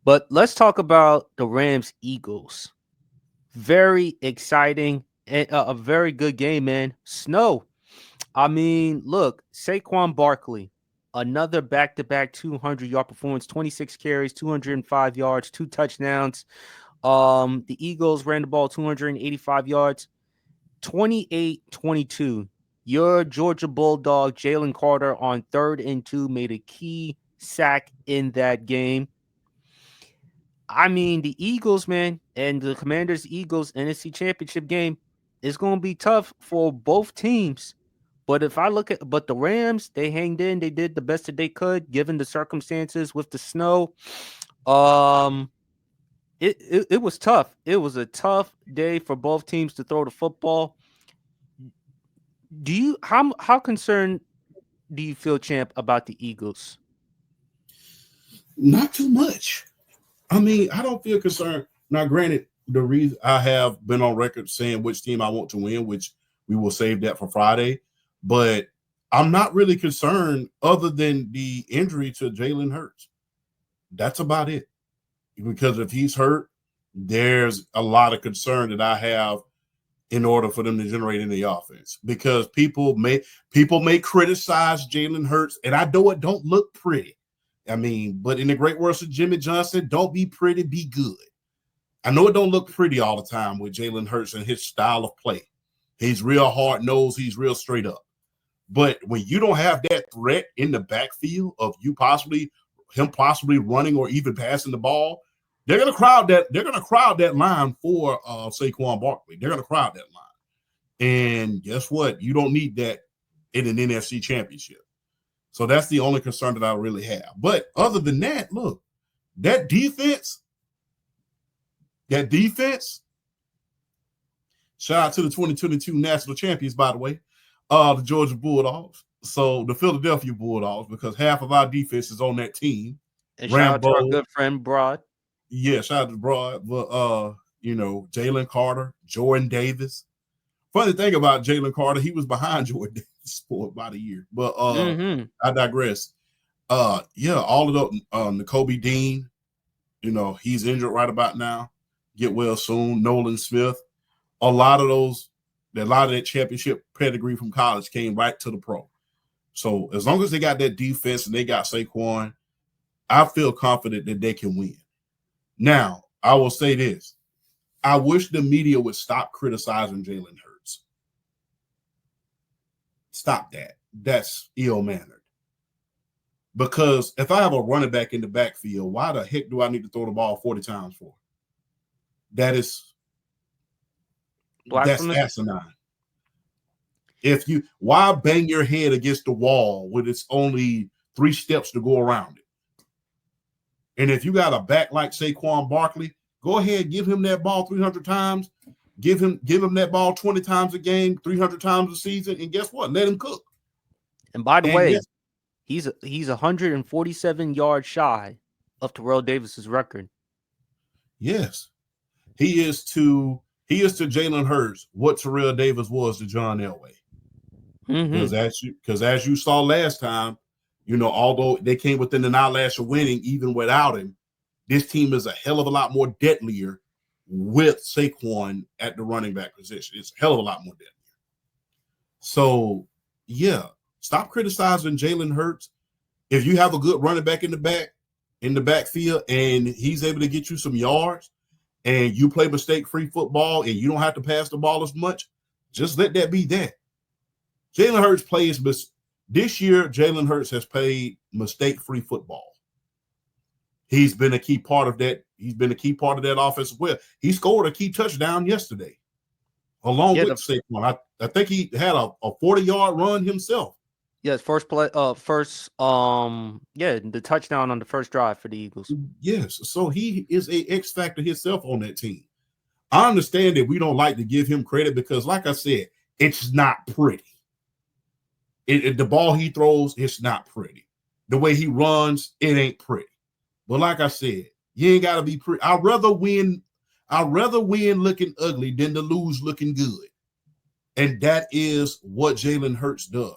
But let's talk about the Rams Eagles. Very exciting and a very good game, man. Snow. I mean, look, Saquon Barkley, another back-to-back 200-yard performance, 26 carries, 205 yards, two touchdowns. The Eagles ran the ball 285 yards, 28-22. Your Georgia Bulldog, Jalen Carter, on 3rd and 2, made a key sack in that game. I mean, the Eagles, man, and the Commanders Eagles NFC Championship game is going to be tough for both teams. But if I look at, but the Rams, they hanged in. They did the best that they could given the circumstances with the snow. Um, it was tough. It was a tough day for both teams to throw the football. Do you how concerned do you feel, champ, about the Eagles? Not too much. I mean, I don't feel concerned. Now, granted, the reason I have been on record saying which team I want to win, which we will save that for Friday, but I'm not really concerned other than the injury to Jalen Hurts. That's about it. Because if he's hurt, there's a lot of concern that I have in order for them to generate any offense. Because people may criticize Jalen Hurts, and I know it don't look pretty. I mean, but in the great words of Jimmy Johnson, don't be pretty, be good. I know it don't look pretty all the time with Jalen Hurts and his style of play. He's real hard nosed. He's real straight up. But when you don't have that threat in the backfield of him possibly running or even passing the ball, they're going to crowd that. They're going to crowd that line for Saquon Barkley. They're going to crowd that line. And guess what? You don't need that in an NFC championship. So that's the only concern that I really have. But other than that, look, that defense, shout out to the 2022 national champions, by the way, the Georgia Bulldogs. So the Philadelphia Bulldogs, because half of our defense is on that team. And shout out to our good friend Broad. Yeah, shout out to Broad. But Jalen Carter, Jordan Davis. Funny thing about Jalen Carter, he was behind Jordan Davis for about a year. But I digress. All of those, N'Kobe Dean, he's injured right about now. Get well soon. Nolan Smith. A lot of that championship pedigree from college came right to the pro. So as long as they got that defense and they got Saquon, I feel confident that they can win. Now, I will say this. I wish the media would stop criticizing Jalen Hurts. Stop that. That's ill-mannered. Because if I have a running back in the backfield, why the heck do I need to throw the ball 40 times for? That's asinine. Why bang your head against the wall when it's only 3 steps to go around it? And if you got a back like Saquon Barkley, go ahead, give him that ball 300 times. Give him that ball 20 times a game, 300 times a season, and guess what? Let him cook. And by the way, he's 147 yards shy of Terrell Davis's record. Yes, he is to Jalen Hurts what Terrell Davis was to John Elway. Because as you saw last time, although they came within an eyelash of winning, even without him, this team is a hell of a lot more deadlier with Saquon at the running back position. It's a hell of a lot more deadlier. So, yeah, stop criticizing Jalen Hurts. If you have a good running back in the backfield, and he's able to get you some yards, and you play mistake-free football, and you don't have to pass the ball as much, just let that be that. Jalen Hurts plays this year. Jalen Hurts has played mistake-free football. He's been a key part of that. He's been a key part of that offense as well. He scored a key touchdown yesterday, along with Saquon. I think he had a 40-yard run himself. Yes, the touchdown on the first drive for the Eagles. Yes, so he is a X factor himself on that team. I understand that we don't like to give him credit because, like I said, it's not pretty. The ball he throws, it's not pretty. The way he runs, it ain't pretty. But like I said, you ain't got to be pretty. I'd rather win looking ugly than to lose looking good. And that is what Jalen Hurts does.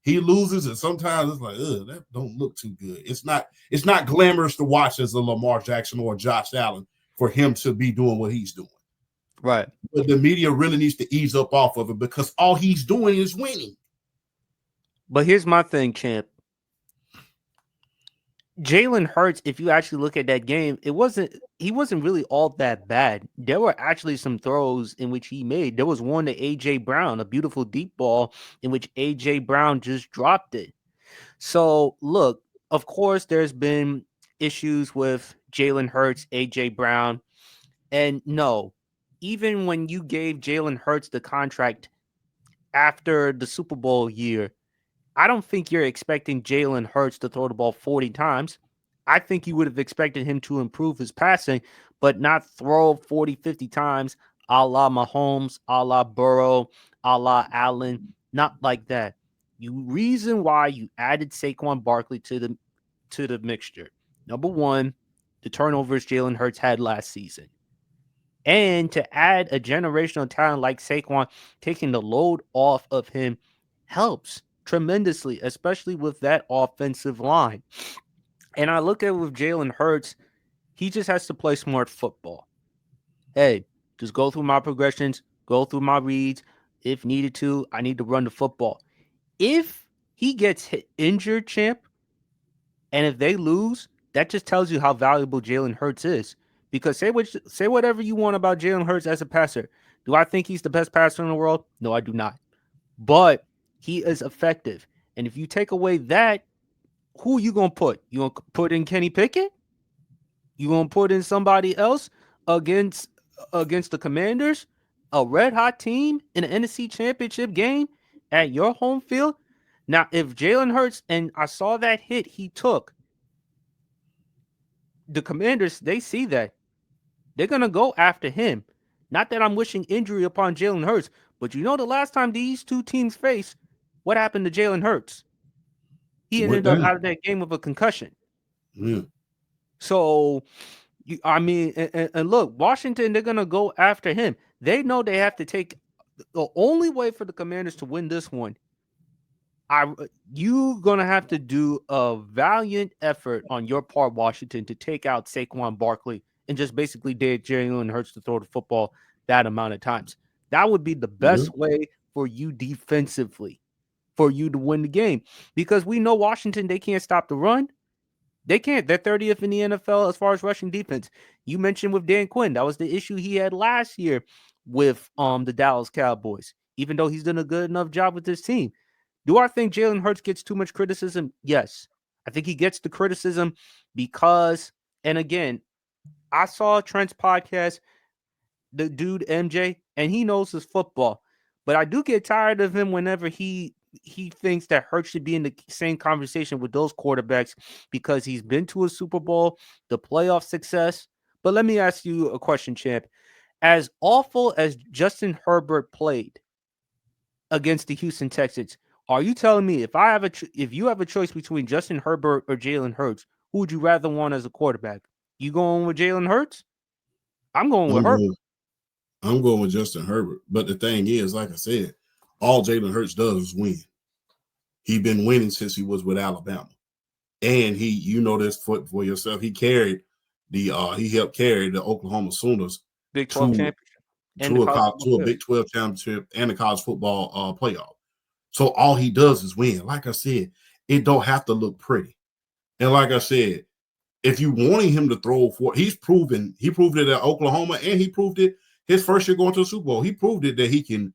he loses, and sometimes it's like, that don't look too good. It's not glamorous to watch as a Lamar Jackson or a Josh Allen for him to be doing what he's doing. Right. But the media really needs to ease up off of it because all he's doing is winning. But here's my thing, champ. Jalen Hurts, if you actually look at that game, he wasn't really all that bad. There were actually some throws in which he made. There was one to AJ Brown, a beautiful deep ball in which AJ Brown just dropped it. So look, of course, there's been issues with Jalen Hurts, AJ Brown, and no, even when you gave Jalen Hurts the contract after the Super Bowl year, I don't think you're expecting Jalen Hurts to throw the ball 40 times. I think you would have expected him to improve his passing, but not throw 40, 50 times a la Mahomes, a la Burrow, a la Allen. Not like that. You reason why you added Saquon Barkley to the mixture. Number one, the turnovers Jalen Hurts had last season. And to add a generational talent like Saquon, taking the load off of him helps tremendously, especially with that offensive line. And I look at it with Jalen Hurts, he just has to play smart football. Hey, just go through my progressions, go through my reads. If needed to, I need to run the football. If he gets injured, champ, and if they lose, that just tells you how valuable Jalen Hurts is. Because say whatever you want about Jalen Hurts as a passer. Do I think he's the best passer in the world? No, I do not. But he is effective. And if you take away that, who you gonna put? You gonna put in Kenny Pickett? You gonna put in somebody else against the Commanders, a red hot team in an NFC Championship game at your home field? Now, if Jalen Hurts, and I saw that hit he took, the Commanders, they see that. They're going to go after him. Not that I'm wishing injury upon Jalen Hurts, but you know the last time these two teams faced, what happened to Jalen Hurts? He Went ended up down. out of that game with a concussion. Yeah. So, I mean, and look, Washington, they're going to go after him. They know they have to take the only way for the Commanders to win this one. You gonna have to do a valiant effort on your part, Washington, to take out Saquon Barkley and just basically dare Jalen Hurts to throw the football that amount of times. That would be the Yeah. best way for you defensively, for you to win the game. Because we know Washington, they can't stop the run. They can't. They're 30th in the NFL as far as rushing defense. You mentioned with Dan Quinn, that was the issue he had last year with the Dallas Cowboys. Even though he's done a good enough job with this team. Do I think Jalen Hurts gets too much criticism? Yes. I think he gets the criticism because, and again, I saw Trent's podcast, the dude MJ, and he knows his football. But I do get tired of him whenever he thinks that Hurts should be in the same conversation with those quarterbacks because he's been to a Super Bowl, the playoff success. But let me ask you a question, champ. As awful as Justin Herbert played against the Houston Texans, are you telling me if you have a choice between Justin Herbert or Jalen Hurts, who would you rather want as a quarterback? You going with Jalen Hurts? I'm going with I'm Herbert. going. I'm going with Justin Herbert. But the thing is, like I said, all Jalen Hurts does is win. He's been winning since he was with Alabama, and you know this for yourself. He helped carry the Oklahoma Sooners Big 12 to championship and the college football to a playoff. Big 12 championship and a college football playoff. So all he does is win. Like I said, it don't have to look pretty. And like I said, if you wanting him to throw for, he proved it at Oklahoma, and he proved it his first year going to the Super Bowl. He proved it that he can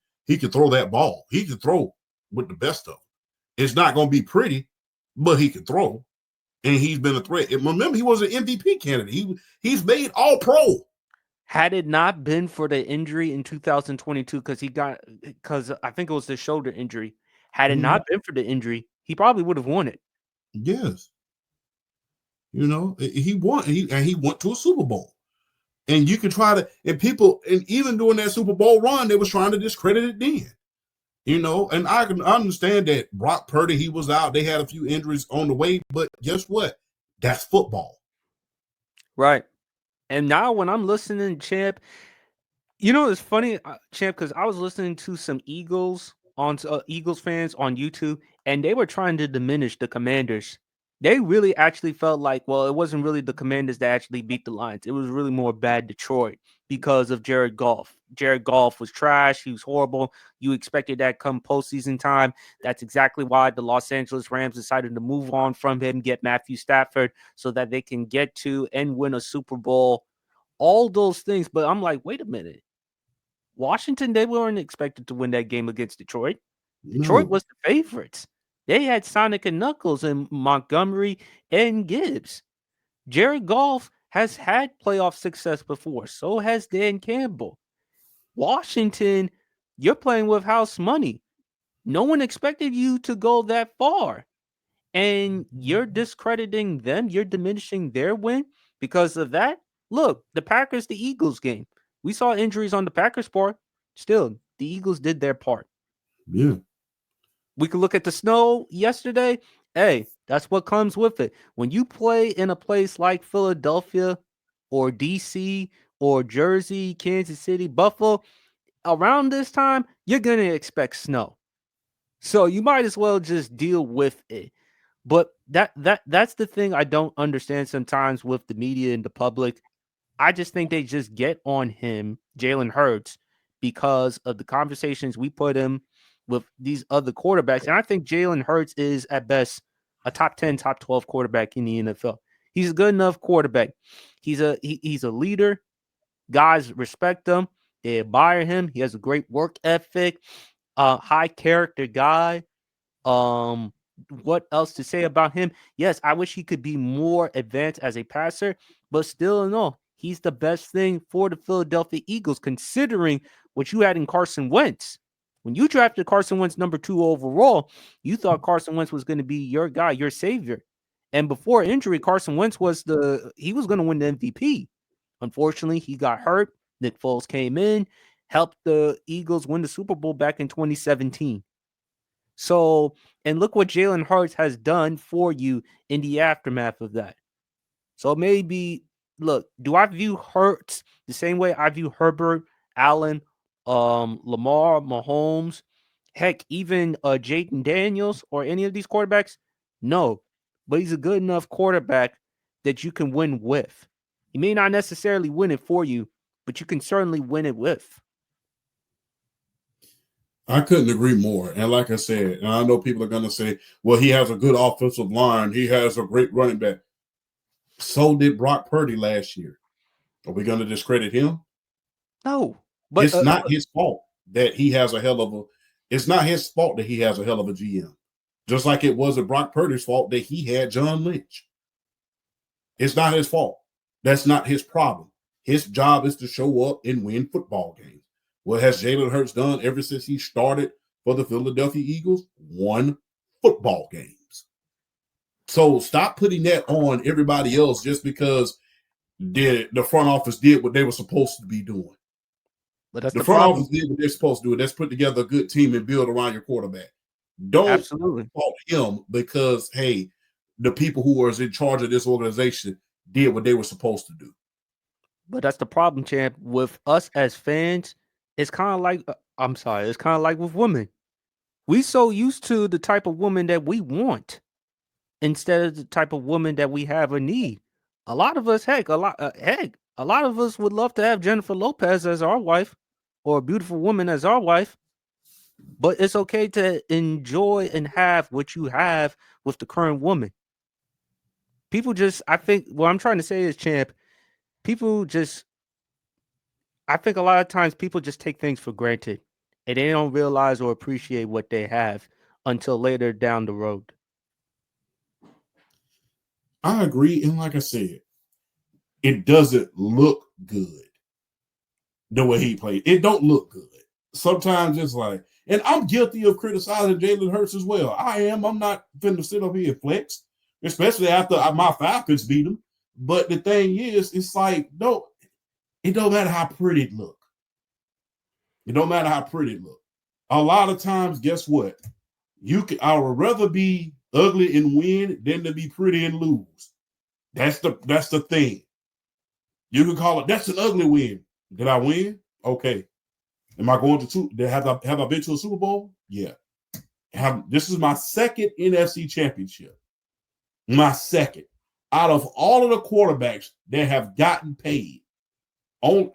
throw that ball. He can throw with the best of them. It's not going to be pretty, but he can throw, and he's been a threat. And remember, he was an MVP candidate. He's made All Pro. Had it not been for the injury in 2022, because I think it was the shoulder injury. Had it Mhm. not been for the injury, he probably would have won it. Yes, you know he won. He went to a Super Bowl. And you can try to, and people, and even during that Super Bowl run, they was trying to discredit it then. You know, and I can understand that Brock Purdy, he was out. They had a few injuries on the way, but guess what? That's football. Right. And now when I'm listening, champ, it's funny, champ, because I was listening to some Eagles on Eagles fans on YouTube, and they were trying to diminish the Commanders. They really actually felt like, well, it wasn't really the Commanders that actually beat the Lions. It was really more bad Detroit because of Jared Goff. Jared Goff was trash. He was horrible. You expected that come postseason time. That's exactly why the Los Angeles Rams decided to move on from him, get Matthew Stafford so that they can get to and win a Super Bowl. All those things. But I'm like, wait a minute. Washington, they weren't expected to win that game against Detroit. Detroit No. was the favorites. They had Sonic and Knuckles and Montgomery and Gibbs. Jared Goff has had playoff success before. So has Dan Campbell. Washington, you're playing with house money. No one expected you to go that far. And you're discrediting them. You're diminishing their win because of that. Look, the Packers, the Eagles game. We saw injuries on the Packers part. Still, the Eagles did their part. Yeah. We could look at the snow yesterday. Hey, that's what comes with it. When you play in a place like Philadelphia or DC or Jersey, Kansas City, Buffalo, around this time, you're going to expect snow. So you might as well just deal with it. But that's the thing I don't understand sometimes with the media and the public. I just think they just get on him, Jalen Hurts, because of the conversations we put him with these other quarterbacks. And I think Jalen Hurts is at best a top 10, top 12 quarterback in the NFL. He's a good enough quarterback. He's a leader. Guys respect him. They admire him. He has a great work ethic, high character guy. Um, what else to say about him? Yes, I wish he could be more advanced as a passer, but still no, he's the best thing for the Philadelphia Eagles, considering what you had in Carson Wentz. When you drafted Carson Wentz number 2 overall, you thought Carson Wentz was going to be your guy, your savior. And before injury, Carson Wentz he was going to win the MVP. Unfortunately, he got hurt. Nick Foles came in, helped the Eagles win the Super Bowl back in 2017. So, and look what Jalen Hurts has done for you in the aftermath of that. So maybe, look, do I view Hurts the same way I view Herbert, Allen, Lamar, Mahomes, heck, even Jaden Daniels or any of these quarterbacks? No, but he's a good enough quarterback that you can win with. He may not necessarily win it for you, but you can certainly win it with. I couldn't agree more. And like I said, and I know people are going to say, well, he has a good offensive line. He has a great running back. So did Brock Purdy last year. Are we going to discredit him? No, but It's not his fault that he has a hell of a. It's not his fault that he has a hell of a GM. Just like it wasn't Brock Purdy's fault that he had John Lynch. It's not his fault. That's not his problem. His job is to show up and win football games. What has Jalen Hurts done ever since he started for the Philadelphia Eagles? Won football games. So stop putting that on everybody else just because the front office did what they were supposed to be doing. But that's The the front problem. office did what they're supposed to do. That's put together a good team and build around your quarterback. Don't Absolutely. fault him because, hey, the people who were in charge of this organization did what they were supposed to do. But that's the problem, champ. With us as fans, it's kind of like I'm sorry, it's kind of like with women. We so used to the type of woman that we want instead of the type of woman that we have a need. A lot of us, a lot of us would love to have Jennifer Lopez as our wife or a beautiful woman as our wife. But it's okay to enjoy and have what you have with the current woman. People just, I think, what I'm trying to say is, champ, people just I think a lot of times people just take things for granted and they don't realize or appreciate what they have until later down the road. I agree. And like I said, it doesn't look good the way he played. It don't look good. Sometimes it's like, and I'm guilty of criticizing Jalen Hurts as well. I am. I'm not finna sit up here and flex, especially after my Falcons beat him. But the thing is, it's like, it don't matter how pretty it look. It don't matter how pretty it look. A lot of times, guess what? I would rather be ugly and win than to be pretty and lose. That's the thing. You can call it, that's an ugly win. Did I win? Okay. Am I going to two? Have I been to a Super Bowl? Yeah. This is my second NFC championship. My second. Out of all of the quarterbacks that have gotten paid,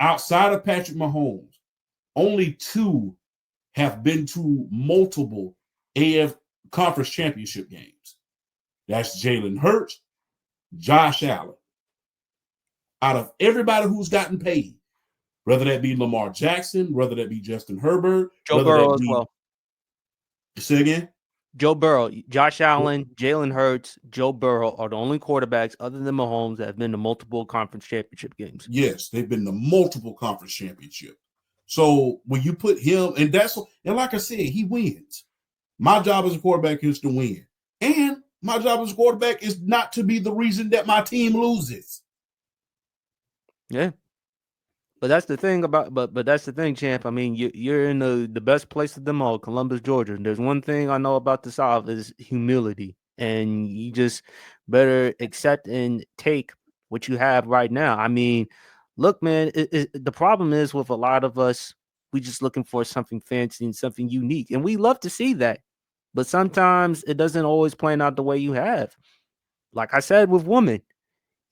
outside of Patrick Mahomes, only two have been to multiple AF conference championship games. That's Jalen Hurts, Josh Allen. Out of everybody who's gotten paid, whether that be Lamar Jackson, whether that be Justin Herbert, Joe whether Burrow that as be, well. say again? Joe Burrow, Josh Allen, Jalen Hurts, Joe Burrow are the only quarterbacks other than Mahomes that have been to multiple conference championship games. Yes, they've been to multiple conference championships. So when you put him, and like I said, he wins. My job as a quarterback is to win. And my job as a quarterback is not to be the reason that my team loses. Yeah. But that's the thing but that's the thing, champ. I mean, you're in the best place of them all, Columbus, Georgia. And there's one thing I know about the South is humility, and you just better accept and take what you have right now. I mean, look, man, the problem is with a lot of us, we just looking for something fancy and something unique, and we love to see that, but sometimes it doesn't always plan out the way you have. Like I said with women,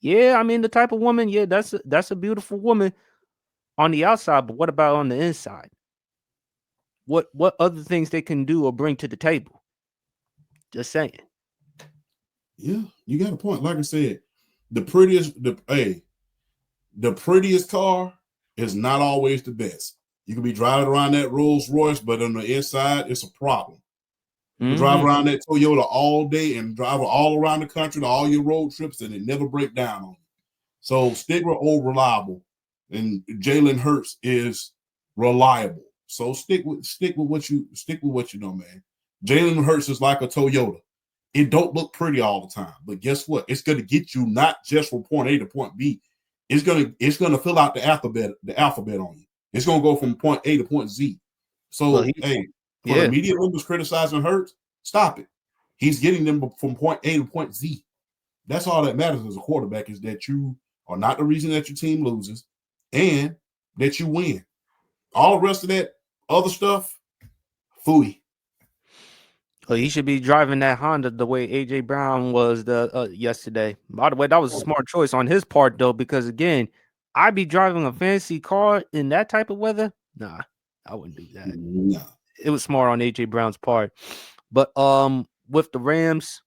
yeah, I mean the type of woman, yeah, that's a beautiful woman on the outside, but what about on the inside? What other things they can do or bring to the table? Just saying. Yeah, you got a point. Like I said, the prettiest car is not always the best. You can be driving around that Rolls Royce, but on the inside, it's a problem. You can drive Mm-hmm. around that Toyota all day and drive all around the country to all your road trips, and it never break down on you. So stick with old reliable, and Jalen Hurts is reliable. So stick with what you know, man. Jalen Hurts is like a Toyota. It don't look pretty all the time, but guess what? It's going to get you not just from point A to point B. It's gonna fill out the alphabet on you. It's gonna go from point A to point Z. Well, So hey, for the yeah. media members criticizing Hurts, stop it. He's getting them from point A to point Z. That's all that matters as a quarterback is that you are not the reason that your team loses and that you win. All the rest of that other stuff, fooey. Well, he should be driving that Honda the way AJ Brown was the yesterday. By the way, that was a smart choice on his part though, because again, I'd be driving a fancy car in that type of weather. Nah, I wouldn't do that. No. It was smart on AJ Brown's part. But with the Rams,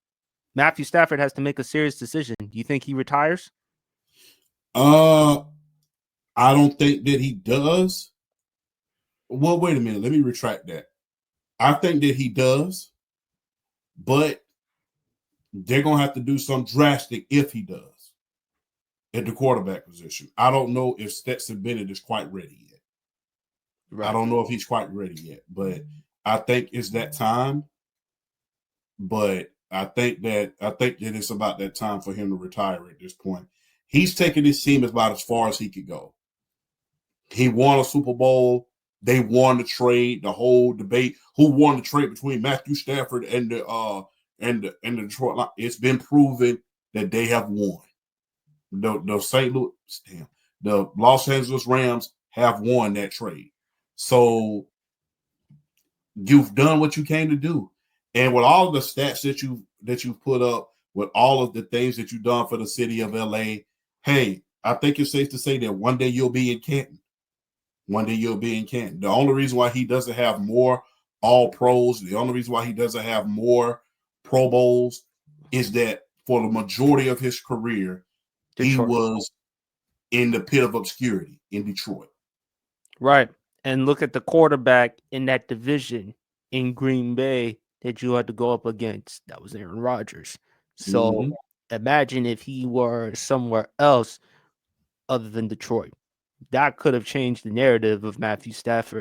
Matthew Stafford has to make a serious decision. Do you think he retires? Uh, I don't think that he does. Well, wait a minute. Let me retract that. I think that he does, but they're gonna have to do something drastic if he does at the quarterback position. I don't know if Stetson Bennett is quite ready yet. Right. I don't know if he's quite ready yet, but I think it's that time. But I think that it's about that time for him to retire at this point. He's taken his team about as far as he could go. He won a Super Bowl. They won the trade. The whole debate who won the trade between Matthew Stafford and the Detroit Lions. It's been proven that they have won. The Los Angeles Rams have won that trade. So you've done what you came to do. And with all of the stats that you've put up, with all of the things that you've done for the city of LA, hey, I think it's safe to say that one day you'll be in Canton. One day you'll be in Canton. The only reason why he doesn't have more all pros, the only reason why he doesn't have more Pro Bowls is that for the majority of his career, Detroit. He was in the pit of obscurity in Detroit. Right. And look at the quarterback in that division in Green Bay that you had to go up against. That was Aaron Rodgers. So imagine if he were somewhere else other than Detroit. That could have changed the narrative of Matthew Stafford.